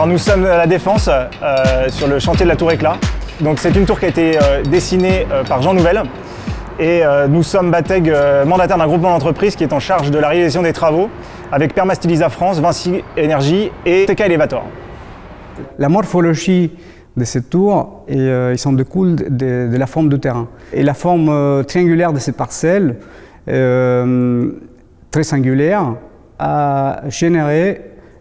Alors nous sommes à la Défense, sur le chantier de la Tour Éclat. Donc c'est une tour qui a été dessinée par Jean Nouvel. Et nous sommes Bateg, mandataire d'un groupement d'entreprises qui est en charge de la réalisation des travaux avec Permastiliza France, Vinci Énergie et TK Elevator. La morphologie de cette tour, il s'en découle de la forme du terrain. Et la forme triangulaire de ces parcelles, très singulière, a généré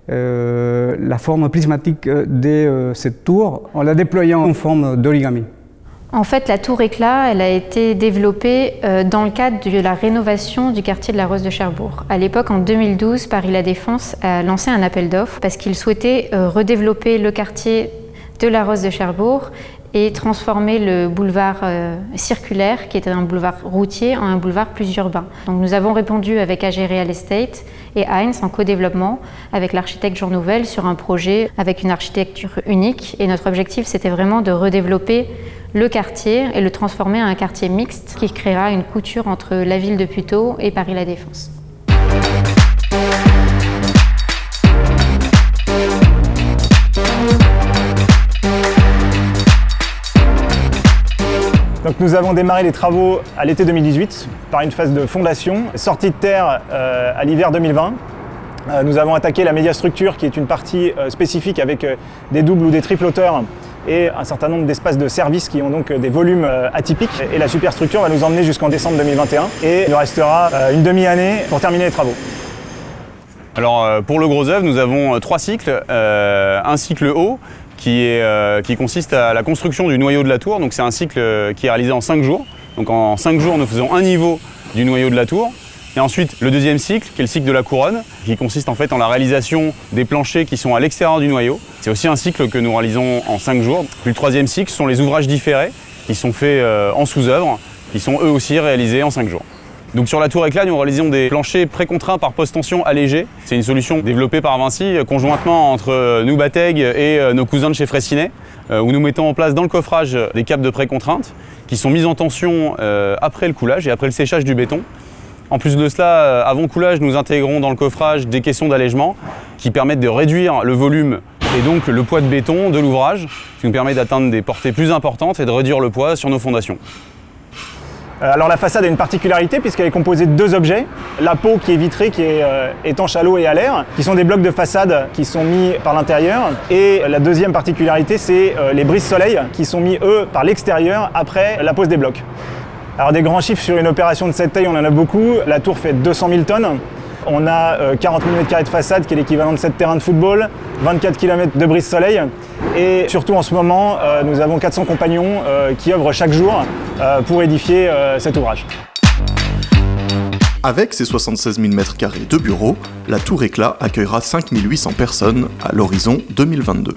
la forme prismatique de cette tour en la déployant en forme d'origami. En fait, la Tour Éclat, elle a été développée dans le cadre de la rénovation du quartier de la Rose de Cherbourg. À l'époque, en 2012, Paris La Défense a lancé un appel d'offres parce qu'il souhaitait redévelopper le quartier de la Rose de Cherbourg et transformer le boulevard circulaire, qui était un boulevard routier, en un boulevard plus urbain. Donc nous avons répondu avec AG Real Estate et Heinz en co-développement avec l'architecte Jean Nouvel sur un projet avec une architecture unique. Et notre objectif, c'était vraiment de redévelopper le quartier et le transformer en un quartier mixte qui créera une couture entre la ville de Puteaux et Paris La Défense. Donc nous avons démarré les travaux à l'été 2018 par une phase de fondation, sortie de terre à l'hiver 2020. Nous avons attaqué la médiastructure qui est une partie spécifique avec des doubles ou des triples hauteurs et un certain nombre d'espaces de services qui ont donc des volumes atypiques. Et la superstructure va nous emmener jusqu'en décembre 2021 et il nous restera une demi-année pour terminer les travaux. Alors pour le gros œuvre, nous avons 3 cycles. Un cycle haut qui consiste à la construction du noyau de la tour. Donc c'est un cycle qui est réalisé en 5 jours. Donc en 5 jours, nous faisons un niveau du noyau de la tour. Et ensuite, le deuxième cycle, qui est le cycle de la couronne, qui consiste en fait en la réalisation des planchers qui sont à l'extérieur du noyau. C'est aussi un cycle que nous réalisons en 5 jours. Puis le troisième cycle sont les ouvrages différés, qui sont faits en sous-œuvre, qui sont eux aussi réalisés en 5 jours. Donc sur la Tour Éclat, nous réalisons des planchers précontraints par post-tension allégée. C'est une solution développée par Vinci conjointement entre nous Bateg et nos cousins de chez Fraissinet, où nous mettons en place dans le coffrage des câbles de précontrainte qui sont mises en tension après le coulage et après le séchage du béton. En plus de cela, avant coulage, nous intégrons dans le coffrage des caissons d'allègement qui permettent de réduire le volume et donc le poids de béton de l'ouvrage, ce qui nous permet d'atteindre des portées plus importantes et de réduire le poids sur nos fondations. Alors la façade a une particularité puisqu'elle est composée de 2 objets. La peau qui est vitrée, qui est étanche à l'eau et à l'air, qui sont des blocs de façade qui sont mis par l'intérieur. Et la deuxième particularité, c'est les brises-soleil qui sont mis, eux, par l'extérieur après la pose des blocs. Alors des grands chiffres sur une opération de cette taille, on en a beaucoup. La tour fait 200 000 tonnes. On a 40 000 m² de façade qui est l'équivalent de 7 terrains de football, 24 km de brise-soleil. Et surtout en ce moment, nous avons 400 compagnons qui œuvrent chaque jour pour édifier cet ouvrage. Avec ses 76 000 m² de bureaux, la Tour Éclat accueillera 5 800 personnes à l'horizon 2022.